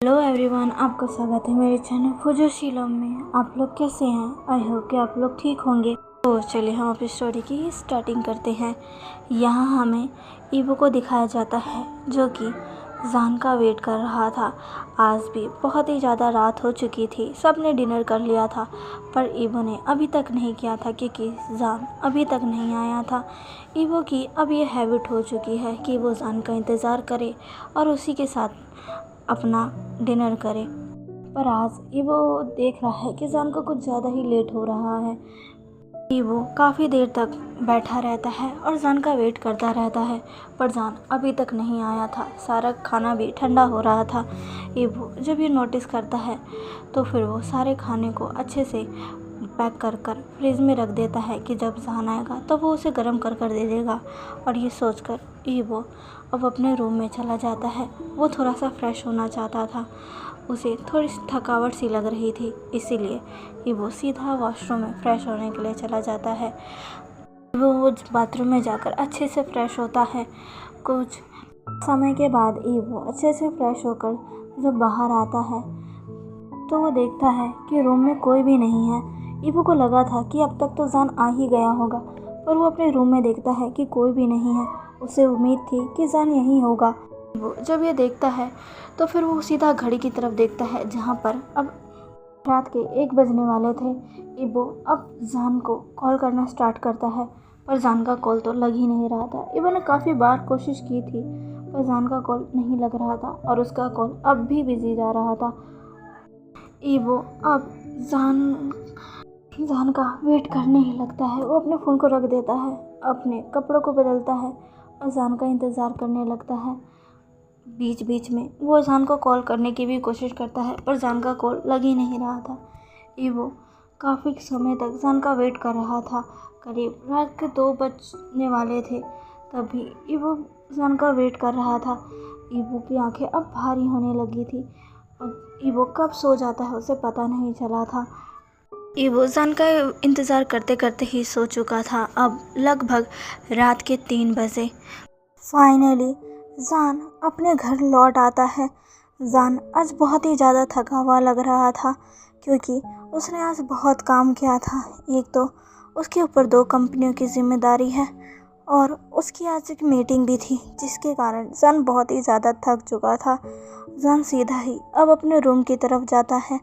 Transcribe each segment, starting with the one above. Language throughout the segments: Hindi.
हेलो एवरीवन, आपका स्वागत है मेरे चैनल फुजोशीलम में। आप लोग कैसे हैं? आई होप कि आप लोग ठीक होंगे। तो चलिए हम अपनी स्टोरी की स्टार्टिंग करते हैं। यहाँ हमें ईवो को दिखाया जाता है जो कि जान का वेट कर रहा था। आज भी बहुत ही ज़्यादा रात हो चुकी थी, सब ने डिनर कर लिया था, पर ईवो ने अभी तक नहीं किया था क्योंकि जान अभी तक नहीं आया था। ईवो की अब ये हैबिट हो चुकी है कि वो जान का इंतज़ार करे और उसी के साथ अपना डिनर करे। पर आज ईवो देख रहा है कि जान को कुछ ज़्यादा ही लेट हो रहा है। ईवो काफ़ी देर तक बैठा रहता है और जान का वेट करता रहता है, पर जान अभी तक नहीं आया था। सारा खाना भी ठंडा हो रहा था। ईवो जब ये नोटिस करता है तो फिर वो सारे खाने को अच्छे से पैक कर कर फ्रिज में रख देता है कि जब जान आएगा तो वो उसे गर्म कर कर दे देगा। और ये सोचकर ईवो अब अपने रूम में चला जाता है। वो थोड़ा सा फ्रेश होना चाहता था, उसे थोड़ी सी थकावट सी लग रही थी, इसीलिए ईवो सीधा वॉशरूम में फ्रेश होने के लिए चला जाता है। वो बाथरूम में जाकर अच्छे से फ्रेश होता है। कुछ समय के बाद ईवो अच्छे से फ्रेश होकर जब बाहर आता है तो वो देखता है कि रूम में कोई भी नहीं है। ईवो को लगा था कि अब तक तो जान आ ही गया होगा, पर वो अपने रूम में देखता है कि कोई भी नहीं है। उसे उम्मीद थी कि जान यहीं होगा। वो जब ये देखता है तो फिर वो सीधा घड़ी की तरफ देखता है जहाँ पर अब रात के 1 बजने वाले थे। ईवो अब जान को कॉल करना स्टार्ट करता है, पर जान का कॉल तो लग ही नहीं रहा था। ईवो ने काफ़ी बार कोशिश की थी, पर जान का कॉल नहीं लग रहा था और उसका कॉल अब भी बिजी जा रहा था। ईवो अब जान का वेट करने ही लगता है। वो अपने फ़ोन को रख देता है, अपने कपड़ों को बदलता है और जान का इंतज़ार करने लगता है। बीच बीच में वो जान को कॉल करने की भी कोशिश करता है, पर जान का कॉल लग ही नहीं रहा था। ईवो काफ़ी समय तक जान का वेट कर रहा था। करीब रात के 2 बजने वाले थे, तभी ईवो जान का वेट कर रहा था। ईवो की आंखें अब भारी होने लगी थी और ईवो कब सो जाता है उसे पता नहीं चला था। ईवो जान का इंतज़ार करते करते ही सो चुका था। अब लगभग रात के 3 बजे फाइनली जान अपने घर लौट आता है। जान आज बहुत ही ज़्यादा थका हुआ लग रहा था क्योंकि उसने आज बहुत काम किया था। एक तो उसके ऊपर 2 कंपनियों की जिम्मेदारी है और उसकी आज एक मीटिंग भी थी, जिसके कारण जान बहुत ही ज़्यादा थक चुका था। जान सीधा ही अब अपने रूम की तरफ जाता है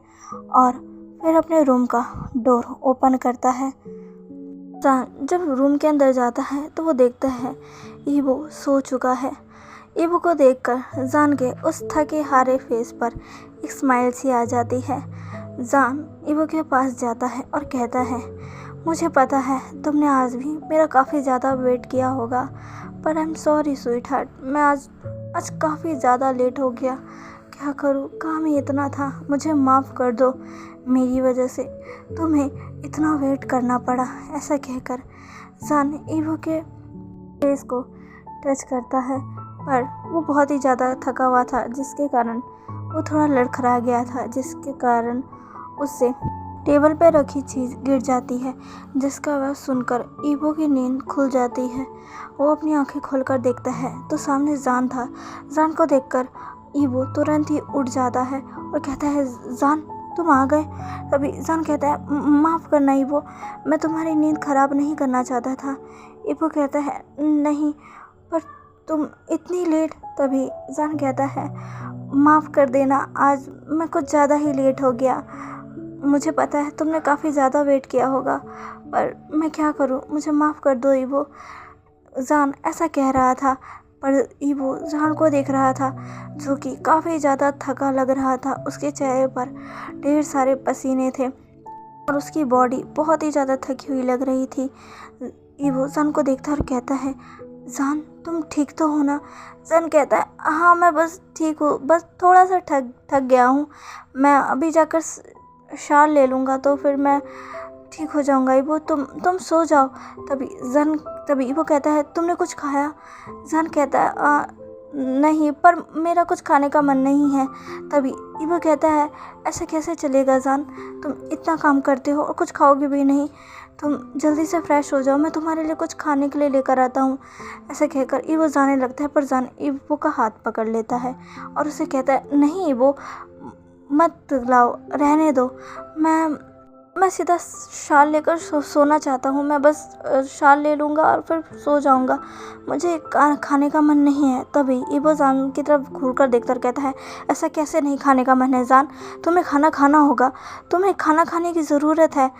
और फिर अपने रूम का डोर ओपन करता है। जान जब रूम के अंदर जाता है तो वो देखता है ईवो सो चुका है। ईवो को देखकर जान के उस थके हारे फेस पर एक स्माइल सी आ जाती है। जान ईवो के पास जाता है और कहता है, मुझे पता है तुमने आज भी मेरा काफ़ी ज़्यादा वेट किया होगा, पर I am sorry sweet heart, मैं आज काफ़ी ज़्यादा लेट हो गया। क्या करूँ, काम ही इतना था, मुझे माफ़ कर दो, मेरी वजह से तुम्हें इतना वेट करना पड़ा। ऐसा कहकर जान ईवो के फेस को टच करता है, पर वो बहुत ही ज़्यादा थका हुआ था, जिसके कारण वो थोड़ा लड़खड़ा गया था, जिसके कारण उससे टेबल पर रखी चीज़ गिर जाती है, जिसका वह सुनकर ईवो की नींद खुल जाती है। वो अपनी आंखें खोलकर देखता है तो सामने जान था। जान को देखकर ईवो तुरंत ही उठ जाता है और कहता है, जान तुम आ गए। तभी जान कहता है, माफ़ करना ईवो, मैं तुम्हारी नींद ख़राब नहीं करना चाहता था। ईवो कहता है, नहीं, पर तुम इतनी लेट। तभी जान कहता है, माफ़ कर देना, आज मैं कुछ ज़्यादा ही लेट हो गया। मुझे पता है तुमने काफ़ी ज़्यादा वेट किया होगा, पर मैं क्या करूं, मुझे माफ़ कर दो ईवो। जान ऐसा कह रहा था, पर ईवो जान को देख रहा था जो कि काफ़ी ज़्यादा थका लग रहा था। उसके चेहरे पर ढेर सारे पसीने थे और उसकी बॉडी बहुत ही ज़्यादा थकी हुई लग रही थी। ईवो जान को देखता और कहता है, जान तुम ठीक तो हो ना? जान कहता है, हाँ मैं बस ठीक हूँ, बस थोड़ा सा थक गया हूँ, मैं अभी जाकर शावर ले लूँगा तो फिर मैं ठीक हो जाऊँगा। ईवो तुम सो जाओ। तभी वो कहता है, तुमने कुछ खाया? जान कहता है, नहीं, पर मेरा कुछ खाने का मन नहीं है। तभी ईवो कहता है, ऐसा कैसे चलेगा जान, तुम इतना काम करते हो और कुछ खाओगे भी नहीं, तुम जल्दी से फ्रेश हो जाओ, मैं तुम्हारे लिए कुछ खाने के लिए लेकर आता हूँ। ऐसा कहकर ईवो जाने लगता है, पर जान ईवो का हाथ पकड़ लेता है और उसे कहता है, नहीं ईवो, मत लाओ, रहने दो। मैं सीधा शाल लेकर सोना चाहता हूँ। मैं बस शाल ले लूँगा और फिर सो जाऊँगा। मुझे खाने का मन नहीं है। तभी ईवो जान की तरफ घूर कर देखकर कहता है, ऐसा कैसे नहीं खाने का मन है जान? तुम्हें खाना खाना होगा। तुम्हें खाना खाने की ज़रूरत है।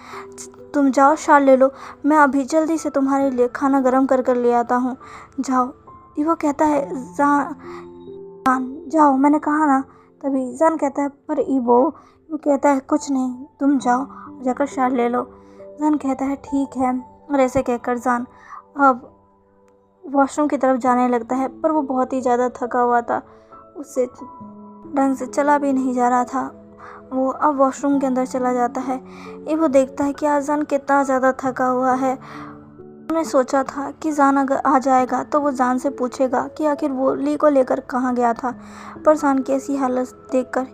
तुम जाओ, शाल ले लो। मैं अभी जल्दी से तुम्हारे लिए खाना गर्म कर ले आता हूँ। जाओ। ईवो कहता है, जान जाओ, मैंने कहा ना। तभी जान कहता है, पर ईवो, वो कहता है, कुछ नहीं, तुम जाओ, जाकर शाल ले लो। जान कहता है, ठीक है। और ऐसे कहकर जान अब वॉशरूम की तरफ जाने लगता है, पर वो बहुत ही ज़्यादा थका हुआ था। उससे ढंग से चला भी नहीं जा रहा था। वो अब वॉशरूम के अंदर चला जाता है। ये वो देखता है कि आज जान कितना ज़्यादा थका हुआ है। उन्होंने सोचा था कि जान अगर आ जाएगा तो वो जान से पूछेगा कि आखिर वो ली को लेकर कहाँ गया था, पर जान की ऐसी हालत देखकर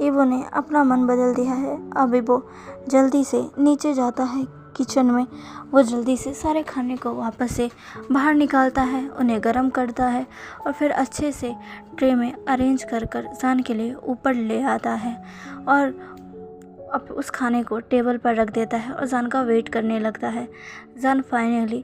ईवो ने अपना मन बदल दिया है। अब वो जल्दी से नीचे जाता है किचन में। वो जल्दी से सारे खाने को वापस से बाहर निकालता है, उन्हें गर्म करता है और फिर अच्छे से ट्रे में अरेंज कर जान के लिए ऊपर ले आता है और अब उस खाने को टेबल पर रख देता है और जान का वेट करने लगता है। जान फाइनली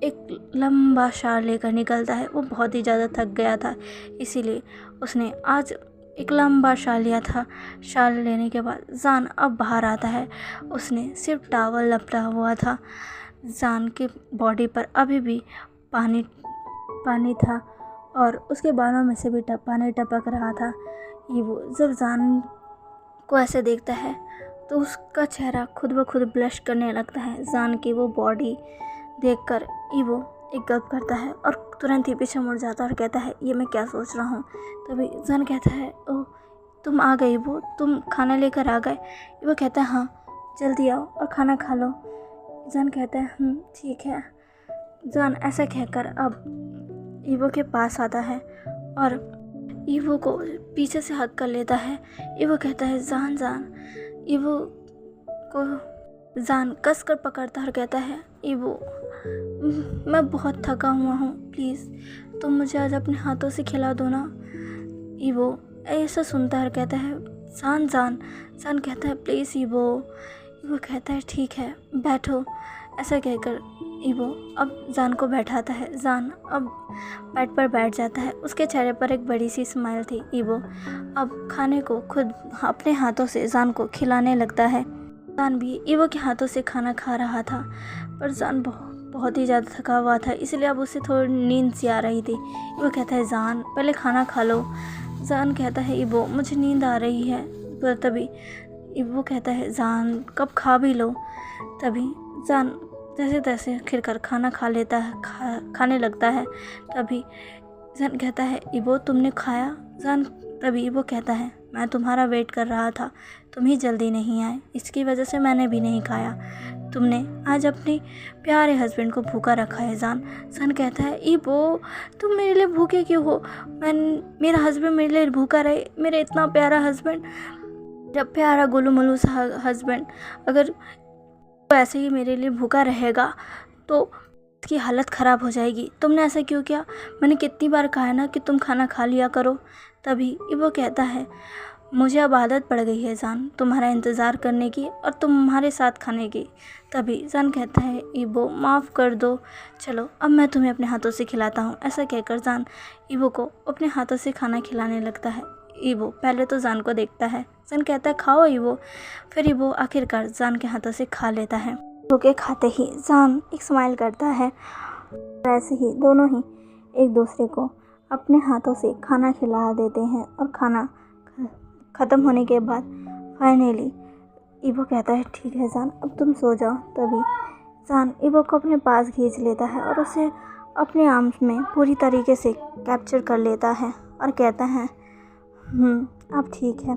एक लंबा शाल लेकर निकलता है। वो बहुत ही ज़्यादा थक गया था, इसीलिए उसने आज एक लंबा शाल लिया था। शाल लेने के बाद जान अब बाहर आता है। उसने सिर्फ टॉवल लपटा हुआ था। जान के बॉडी पर अभी भी पानी था और उसके बालों में से भी पानी टपक रहा था। ये वो जब जान को ऐसे देखता है तो उसका चेहरा खुद ब खुद ब्लश करने लगता है। जान की वो बॉडी देखकर ईवो एक गल्प करता है और तुरंत ही पीछे मुड़ जाता है और कहता है, ये मैं क्या सोच रहा हूँ। तभी जान कहता है, ओह तुम आ गई, वो तुम खाना लेकर आ गए। वो कहता है, हाँ जल्दी आओ और खाना खा लो। जान कहता है, ठीक है। जान ऐसा कहकर अब ईवो के पास आता है और ईवो को पीछे से हक कर लेता है। ईवो कहता है, जान। ईवो को जान कस कर पकड़ता और कहता है, ईवो मैं बहुत थका हुआ हूँ, प्लीज़ तुम मुझे आज अपने हाथों से खिला दो ना। ईवो ऐसा सुनता है और कहता है, जान कहता है, प्लीज़ ईवो। ईवो कहता है, ठीक है बैठो। ऐसा कहकर ईवो अब जान को बैठाता है। जान अब बेड पर बैठ जाता है। उसके चेहरे पर एक बड़ी सी स्माइल थी। ईवो अब खाने को खुद अपने हाथों से जान को खिलाने लगता है। जान भी ईवो के हाथों से खाना खा रहा था, पर जान बहुत ही ज़्यादा थका हुआ था, इसलिए अब उसे थोड़ी नींद सी आ रही थी। ईवो कहता है, जान पहले खाना खा लो। जान कहता है, ईवो मुझे नींद आ रही है। पर तभी ईवो कहता है, जान कब खा भी लो। तभी जान जैसे तैसे खिलकर खाना खा लेता है, खाने लगता है। तभी जान कहता है, ईवो तुमने खाया? जान तभी ईवो कहता है, मैं तुम्हारा वेट कर रहा था, तुम ही जल्दी नहीं आए, इसकी वजह से मैंने भी नहीं खाया। तुमने आज अपने प्यारे हस्बैंड को भूखा रखा है। जान कहता है, ईवो तुम मेरे लिए भूखे क्यों हो? मेरा हस्बैंड मेरे लिए भूखा रहे, मेरा इतना प्यारा हस्बैंड, जब प्यारा गोलू मोलू सा हस्बैंड अगर तो ऐसे ही मेरे लिए भूखा रहेगा तो उसकी हालत ख़राब हो जाएगी। तुमने ऐसा क्यों किया? मैंने कितनी बार कहा है ना कि तुम खाना खा लिया करो। तभी ईवो कहता है, मुझे अब आदत पड़ गई है जान तुम्हारा इंतज़ार करने की और तुम्हारे साथ खाने की। तभी जान कहता है, ईवो माफ़ कर दो, चलो अब मैं तुम्हें अपने हाथों से खिलाता हूँ। ऐसा कहकर जान ईवो को अपने हाथों से खाना खिलाने लगता है। ईवो पहले तो जान को देखता है। जान कहता है, खाओ ईवो। फिर ईवो आखिरकार जान के हाथों से खा लेता है। ईवो के खाते ही जान एक स्माइल करता है। ऐसे ही दोनों ही एक दूसरे को अपने हाथों से खाना खिला देते हैं और खाना ख़त्म होने के बाद फाइनली ईवो कहता है, ठीक है जान अब तुम सो जाओ। तभी जान ईवो को अपने पास खींच लेता है और उसे अपने आर्म्स में पूरी तरीके से कैप्चर कर लेता है और कहता है, अब ठीक है।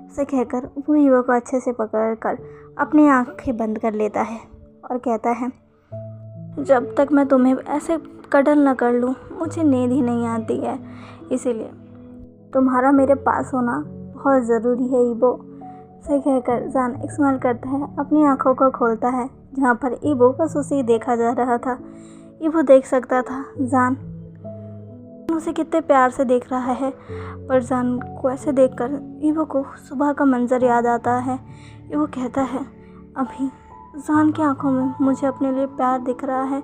ऐसे कहकर वो ईवो को अच्छे से पकड़कर अपनी आंखें बंद कर लेता है और कहता है, जब तक मैं तुम्हें ऐसे कटल न कर लूँ मुझे नींद ही नहीं आती है, इसीलिए तुम्हारा मेरे पास होना बहुत ज़रूरी है ईवो। ऐसे कहकर जान एक स्माइल करता है, अपनी आंखों को खोलता है जहाँ पर ईवो बस उसे देखा जा रहा था। ईवो देख सकता था जान उसे कितने प्यार से देख रहा है, पर जान को ऐसे देखकर ईवो को सुबह का मंजर याद आता है। ईवो कहता है, अभी जान की आंखों में मुझे अपने लिए प्यार दिख रहा है,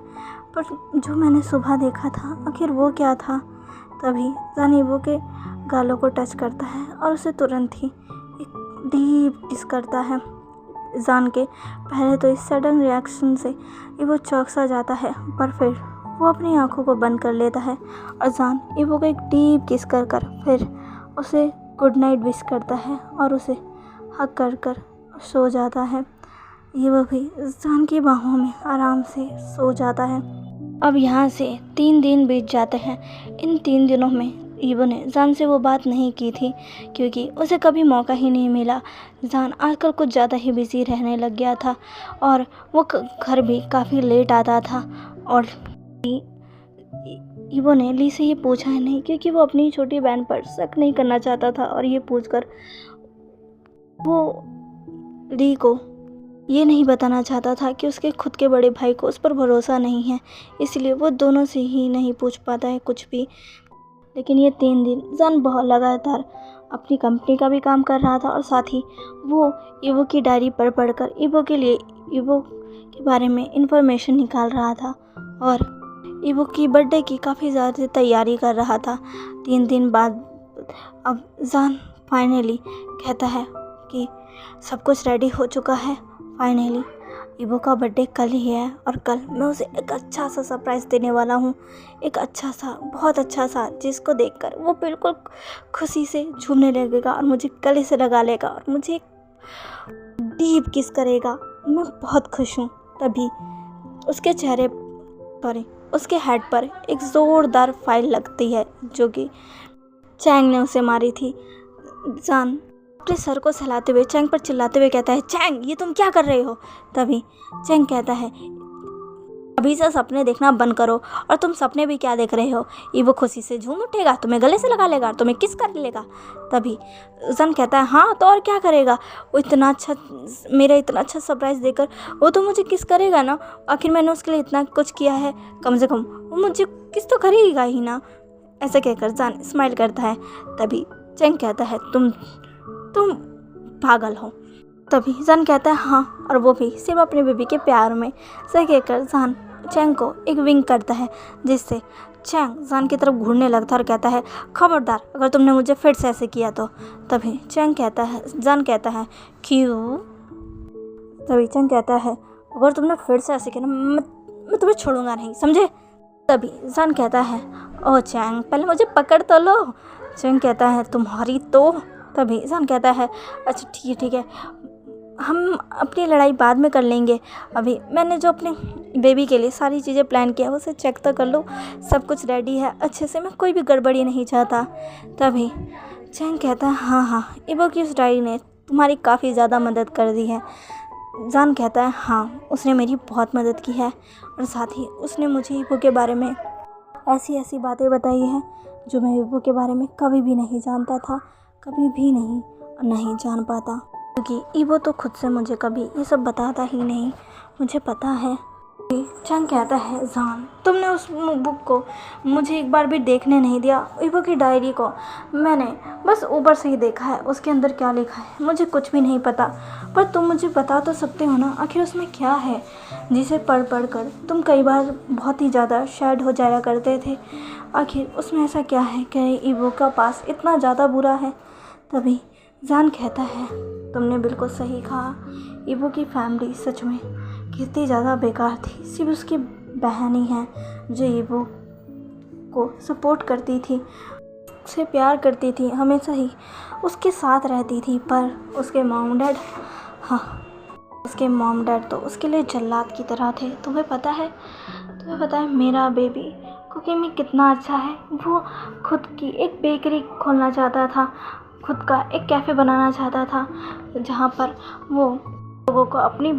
पर जो मैंने सुबह देखा था आखिर वो क्या था। तभी जान ईवो के गालों को टच करता है और उसे तुरंत ही एक डीप किस करता है। जान के पहले तो इस सडन रिएक्शन से ईवो चौंक सा जाता है, पर फिर वो अपनी आंखों को बंद कर लेता है और जान ईवो को एक डीप किस कर फिर उसे गुड नाइट विश करता है और उसे हग कर सो जाता है। ईवो भी जान की बाहों में आराम से सो जाता है। अब यहाँ से 3 दिन बीत जाते हैं। इन 3 दिनों में ईवो ने जान से वो बात नहीं की थी, क्योंकि उसे कभी मौका ही नहीं मिला। जान आजकल कुछ ज़्यादा ही बिजी रहने लग गया था और वो घर भी काफ़ी लेट आता था। और ईवो ने ली से ये पूछा है नहीं, क्योंकि वो अपनी छोटी बहन पर शक नहीं करना चाहता था और ये पूछकर वो ली को ये नहीं बताना चाहता था कि उसके खुद के बड़े भाई को उस पर भरोसा नहीं है, इसलिए वो दोनों से ही नहीं पूछ पाता है कुछ भी। लेकिन ये 3 दिन जान बहुत लगातार अपनी कंपनी का भी काम कर रहा था और साथ ही वो ईवो की डायरी पढ़कर ईवो के लिए ईवो के बारे में इंफॉर्मेशन निकाल रहा था और ईवो की बर्थडे की काफ़ी ज़्यादा तैयारी कर रहा था। 3 दिन बाद अब जान फाइनली कहता है कि सब कुछ रेडी हो चुका है। फाइनली ईवो का बर्थडे कल ही है और कल मैं उसे एक अच्छा सा सरप्राइज़ देने वाला हूँ। एक अच्छा सा, बहुत अच्छा सा, जिसको देखकर वो बिल्कुल खुशी से झूमने लगेगा और मुझे गले से लगा लेगा और मुझे एक डीप किस करेगा। मैं बहुत खुश हूँ। तभी उसके चेहरे पर, उसके हेड पर एक ज़ोरदार फाइल लगती है जो कि चैंग ने उसे मारी थी। जान अपने सर को सहलाते हुए चैंग पर चिल्लाते हुए कहता है, चैंग ये तुम क्या कर रहे हो। तभी चैंग कहता है, अभी से सपने देखना बंद करो। और तुम सपने भी क्या देख रहे हो। ईवो खुशी से झूम उठेगा, तुम्हें गले से लगा लेगा, तुम्हें किस कर लेगा। तभी जान कहता है, हाँ तो और क्या करेगा। वो इतना अच्छा, मेरा इतना अच्छा सरप्राइज़ देकर वो तो मुझे किस करेगा ना। आखिर मैंने उसके लिए इतना कुछ किया है, कम से कम वो मुझे किस तो करेगा ही ना। ऐसा कहकर जान स्माइल करता है। तभी चैंग कहता है, तुम पागल हो। तभी जान कहता है, हाँ, और वो भी सिर्फ अपने बेबी के प्यार में। ऐसा कहकर जान चैंग को एक विंक करता है, जिससे चैंग जान की तरफ घूरने लगता है और कहता है, खबरदार अगर तुमने मुझे फिर से ऐसे किया तो। तभी चैंग कहता है, जान कहता है, क्यों। तभी चैंग कहता है, अगर तुमने फिर से ऐसे किया ना, मैं तुम्हें छोड़ूंगा नहीं, समझे। तभी जान कहता है, ओह चैंग पहले मुझे पकड़ तो लो। चैंग कहता है, तुम्हारी तो। तभी जान कहता है, अच्छा ठीक है, हम अपनी लड़ाई बाद में कर लेंगे। अभी मैंने जो अपने बेबी के लिए सारी चीज़ें प्लान किया है उसे चेक तो कर लो, सब कुछ रेडी है अच्छे से, मैं कोई भी गड़बड़ी नहीं चाहता। तभी चैंग कहता है, हाँ, ईवो की उस डायरी ने तुम्हारी काफ़ी ज़्यादा मदद कर दी है। जान कहता है, हाँ उसने मेरी बहुत मदद की है और साथ ही उसने मुझे ईवो के बारे में ऐसी बातें बताई हैं जो मैं ईवो के बारे में कभी भी नहीं जानता था, कभी भी नहीं जान पाता, क्योंकि ईवो तो खुद से मुझे कभी ये सब बताता ही नहीं, मुझे पता है। चैंग कहता है, जान तुमने उस बुक को मुझे एक बार भी देखने नहीं दिया। ईवो की डायरी को मैंने बस ऊपर से ही देखा है, उसके अंदर क्या लिखा है मुझे कुछ भी नहीं पता, पर तुम मुझे बता तो सकते हो ना आखिर उसमें क्या है, जिसे पढ़ कर तुम कई बार बहुत ही ज़्यादा सैड हो जाया करते थे। आखिर उसमें ऐसा क्या है कि ईवो का पास इतना ज़्यादा बुरा है। तभी जान कहता है, तुमने बिल्कुल सही कहा, ईवो की फैमिली सच में कितनी ज़्यादा बेकार थी। सिर्फ उसकी बहन ही है जो ईवो को सपोर्ट करती थी, उससे प्यार करती थी, हमेशा ही उसके साथ रहती थी। पर उसके मॉम डैड तो उसके लिए जल्लाद की तरह थे। तुम्हें पता है मेरा बेबी कुकिंग में कितना अच्छा है। वो खुद की एक बेकरी खोलना चाहता था, खुद का एक कैफ़े बनाना चाहता था, जहाँ पर वो लोगों को अपनी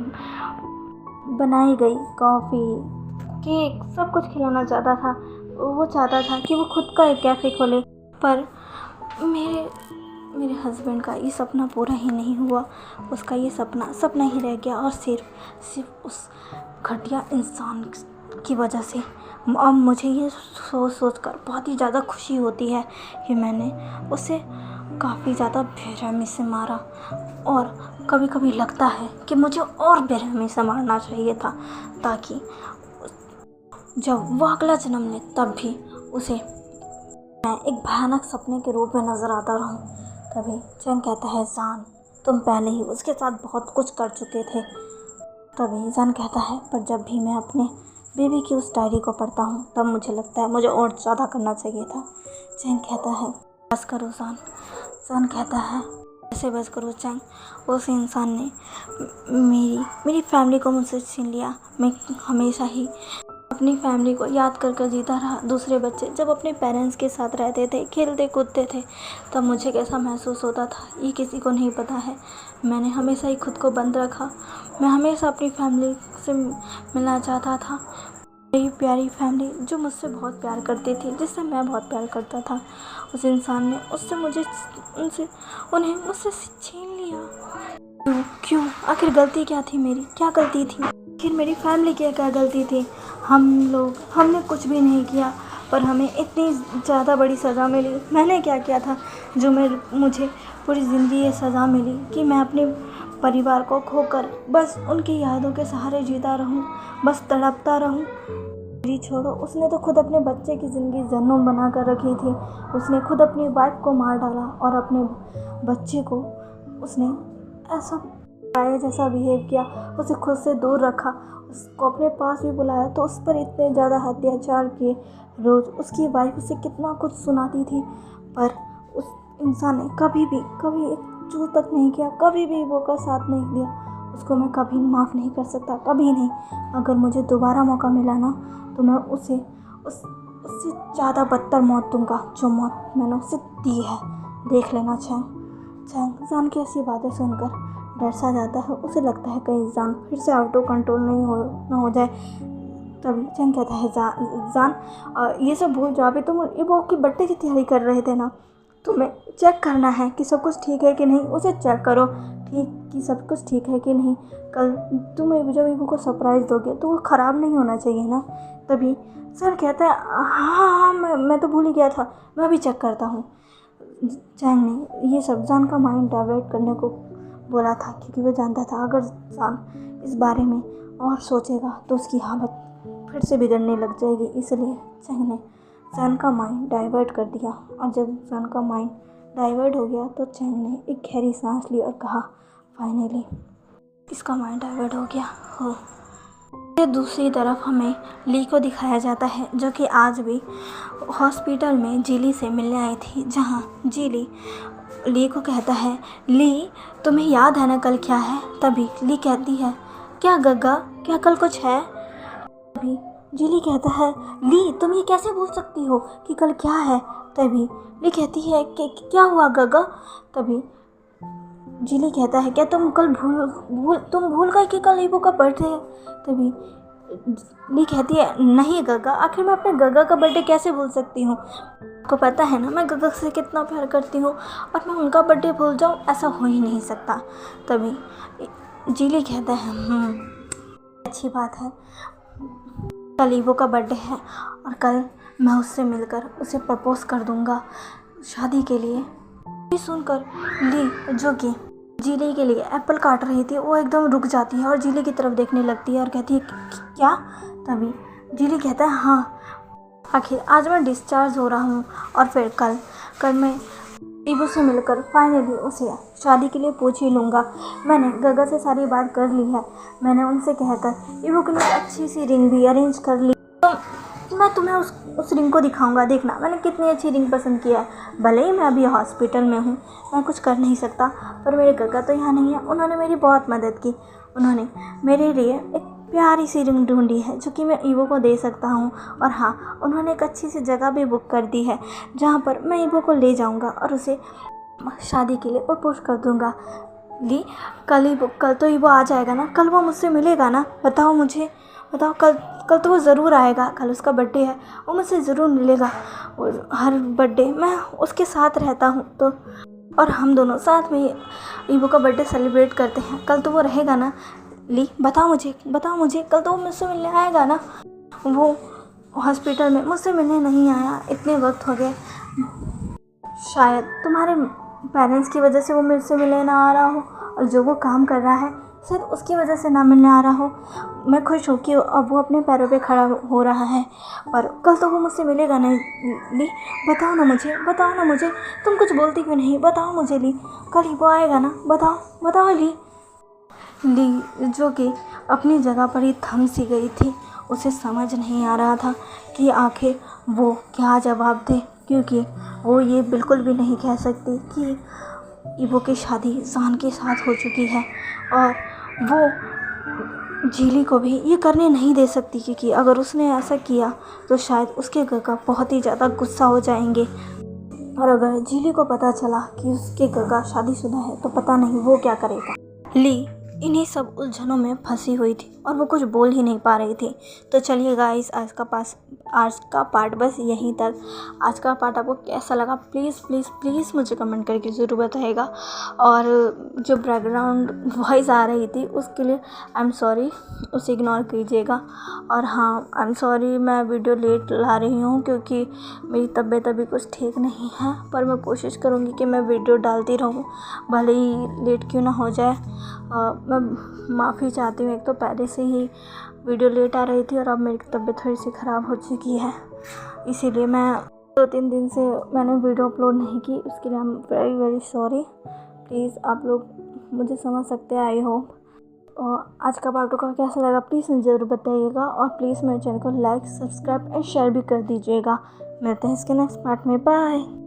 बनाई गई कॉफ़ी, केक सब कुछ खिलाना चाहता था। वो चाहता था कि वो खुद का एक कैफ़े खोले, पर मेरे हस्बैंड का ये सपना पूरा ही नहीं हुआ। उसका ये सपना ही रह गया और सिर्फ उस घटिया इंसान की वजह से अब मुझे ये सोच कर बहुत ही ज़्यादा खुशी होती है कि मैंने उसे काफ़ी ज़्यादा बेरहमी से मारा। और कभी कभी लगता है कि मुझे और बेरहमी से मारना चाहिए था, ताकि जब वो अगला जन्म ले तब भी उसे मैं एक भयानक सपने के रूप में नज़र आता रहूं। तभी चैंग कहता है, जान तुम पहले ही उसके साथ बहुत कुछ कर चुके थे। तभी जान कहता है, पर जब भी मैं अपने बेबी की उस डायरी को पढ़ता हूँ तब मुझे लगता है मुझे और ज़्यादा करना चाहिए था। चैंग कहता है, बस करो जान। जान कहता है, ऐसे बस करो चैंग, उस इंसान ने मेरी फैमिली को मुझसे छीन लिया। मैं हमेशा ही अपनी फैमिली को याद कर कर जीता रहा। दूसरे बच्चे जब अपने पेरेंट्स के साथ रहते थे, खेलते कूदते थे, तब मुझे कैसा महसूस होता था ये किसी को नहीं पता है। मैंने हमेशा ही खुद को बंद रखा। मैं हमेशा अपनी फैमिली से मिलना चाहता था। मेरी प्यारी फैमिली जो मुझसे बहुत प्यार करती थी, जिससे मैं बहुत प्यार करता था, उस इंसान ने उन्हें मुझसे छीन लिया। क्यों? आखिर गलती क्या थी मेरी? क्या गलती थी? आखिर मेरी फैमिली की क्या गलती थी? हमने कुछ भी नहीं किया, पर हमें इतनी ज़्यादा बड़ी सज़ा मिली। मैंने क्या किया था जो मुझे पूरी ज़िंदगी ये सज़ा मिली कि मैं अपने परिवार को खोकर बस उनकी यादों के सहारे जीता रहूं, बस तड़पता रहूं। मेरी छोड़ो, उसने तो खुद अपने बच्चे की ज़िंदगी जहन्नुम बना कर रखी थी। उसने खुद अपनी वाइफ को मार डाला और अपने बच्चे को उसने ऐसा पाया जैसा बिहेव किया, उसे खुद से दूर रखा, उसको अपने पास भी बुलाया तो उस पर इतने ज़्यादा अत्याचार किए। रोज़ उसकी वाइफ उसे कितना कुछ सुनाती थी, पर उस इंसान ने कभी एक चूँ तक नहीं किया, कभी भी वो का साथ नहीं दिया। उसको मैं कभी माफ़ नहीं कर सकता, कभी नहीं। अगर मुझे दोबारा मौका मिला ना तो मैं उससे ज़्यादा बदतर मौत दूंगा जो मौत मैंने उसे दी है। देख लेना चैंग जान की ऐसी बातें सुनकर डर सा जाता है। उसे लगता है कहीं जान फिर से आउट ऑफ कंट्रोल ना हो जाए। तभी चैंग कहता है, जान ये सब भूल जाओ, अभी तुम इबो की बर्थडे की तैयारी कर रहे थे ना, तुम्हें चेक करना है कि सब कुछ ठीक है कि नहीं। उसे चेक करो कि सब कुछ ठीक है कि नहीं। कल तुम जब इबो को सरप्राइज़ दोगे तो वो ख़राब नहीं होना चाहिए ना। तभी सर कहता है, हाँ मैं तो भूल ही गया था, मैं अभी चेक करता हूँ। चैंग ने ये सब जान का माइंड डाइवर्ट करने को बोला था, क्योंकि वो जानता था अगर जान इस बारे में और सोचेगा तो उसकी हालत फिर से बिगड़ने लग जाएगी। इसलिए चैंग ने जान का माइंड डाइवर्ट कर दिया। और जब जान का माइंड डाइवर्ट हो गया तो चैंग ने एक गहरी सांस ली और कहा, फाइनली इसका माइंड डाइवर्ट हो गया हो। दूसरी तरफ हमें ली को दिखाया जाता है, जो कि आज भी हॉस्पिटल में जीली से मिलने आई थी, जहाँ जीली ली को कहता है, ली तुम्हें याद है ना कल क्या है? तभी ली कहती है, क्या गग्गा, क्या कल कुछ है? तभी जीली कहता है, ली तुम ये कैसे भूल सकती हो कि कल क्या है? तभी ली कहती है कि क्या हुआ गग्गा? तभी जीली कहता है, क्या तुम कल तुम भूल गए कि कल इबो का बर्थडे है? तभी ली कहती है, नहीं गग्गा, आखिर मैं अपने गग्गा का बर्थडे कैसे भूल सकती हूँ? आपको पता है ना मैं गग्गा से कितना प्यार करती हूँ, और मैं उनका बर्थडे भूल जाऊँ, ऐसा हो ही नहीं सकता। तभी जीली कहता है, अच्छी बात है, कल इबो का बर्थडे है और कल मैं उससे मिलकर उसे प्रपोज कर दूँगा शादी के लिए। ये सुनकर ली, जो कि जीली के लिए एप्पल काट रही थी, वो एकदम रुक जाती है और जीली की तरफ देखने लगती है और कहती है, क्या? तभी जीली कहता है, हाँ, आखिर आज मैं डिस्चार्ज हो रहा हूँ और फिर कल मैं इबो से मिलकर फाइनली उसे शादी के लिए पूछ ही लूँगा। मैंने गग्गा से सारी बात कर ली है, मैंने उनसे कहकर इबो के लिए अच्छी सी रिंग भी अरेंज कर ली। तो मैं तुम्हें उस रिंग को दिखाऊंगा, देखना मैंने कितनी अच्छी रिंग पसंद किया है। भले ही मैं अभी हॉस्पिटल में हूँ, मैं कुछ कर नहीं सकता, पर मेरे गग्गा तो यहाँ नहीं है, उन्होंने मेरी बहुत मदद की। उन्होंने मेरे लिए एक प्यारी सी रिंग ढूंढी है जो कि मैं इबो को दे सकता हूँ। और हाँ, उन्होंने एक अच्छी सी जगह भी बुक कर दी है जहाँ पर मैं इबो को ले जाऊँगा और उसे शादी के लिए प्रपोज कर दूँगा। ली, कल तो इबो आ जाएगा ना, कल वो मुझसे मिलेगा ना? बताओ कल तो वो ज़रूर आएगा, कल उसका बर्थडे है, वो मुझसे ज़रूर मिलेगा। हर बर्थडे मैं उसके साथ रहता हूँ, तो और हम दोनों साथ में इबो का बर्थडे सेलिब्रेट करते हैं। कल तो वो रहेगा ना? ली, बताओ मुझे, कल तो वो मुझसे मिलने आएगा ना? वो हॉस्पिटल में मुझसे मिलने नहीं आया, इतने वक्त हो गए। शायद तुम्हारे पेरेंट्स की वजह से वो मेरे से मिलने ना आ रहा हो, और जो वो काम कर रहा है शायद उसकी वजह से ना मिलने आ रहा हो। मैं खुश हूँ कि अब वो अपने पैरों पे खड़ा हो रहा है, पर कल तो वो मुझसे मिलेगा नहीं। ली, बताओ ना मुझे, बताओ ना मुझे, तुम कुछ बोलती क्यों नहीं? बताओ मुझे ली, कल ही वो आएगा ना, बताओ बताओ ली। ली, जो कि अपनी जगह पर ही थम सी गई थी, उसे समझ नहीं आ रहा था कि आखिर वो क्या जवाब दे, क्योंकि वो ये बिल्कुल भी नहीं कह सकती कि ईवो की शादी जान के साथ हो चुकी है, और वो झीली को भी ये करने नहीं दे सकती, क्योंकि अगर उसने ऐसा किया तो शायद उसके गगा बहुत ही ज़्यादा गुस्सा हो जाएंगे, और अगर झीली को पता चला कि उसके गगा शादीशुदा है तो पता नहीं वो क्या करेगा। ली इन्हीं सब उलझनों में फंसी हुई थी और वो कुछ बोल ही नहीं पा रही थी। तो चलिए गाइस, आज का पार्ट बस यहीं तक। आज का पार्ट आपको कैसा लगा प्लीज़ प्लीज़ प्लीज़ मुझे कमेंट करके ज़रूर बताइएगा। और जो बैकग्राउंड वॉइस आ रही थी उसके लिए आई एम सॉरी, उसे इग्नोर कीजिएगा। और हाँ, आई एम सॉरी मैं वीडियो लेट ला रही हूँ, क्योंकि मेरी तबीयत अभी कुछ ठीक नहीं है, पर मैं कोशिश करूँगी कि मैं वीडियो डालती रहूँ, भले ही लेट क्यों ना हो जाए। मैं माफ़ी चाहती हूँ, एक तो पहले से ही वीडियो लेट आ रही थी और अब मेरी तबीयत थोड़ी सी ख़राब हो चुकी है, इसीलिए मैं 2-3 दिन से मैंने वीडियो अपलोड नहीं की। उसके लिए I am very very sorry. Please आप लोग मुझे समझ सकते हैं, आई होप। और आज का पार्ट का कैसा लगा प्लीज़ मुझे ज़रूर बताइएगा, और प्लीज़ मेरे चैनल को लाइक, सब्सक्राइब एंड शेयर भी कर दीजिएगा। मिलते हैं इसके नेक्स्ट पार्ट में, बाय।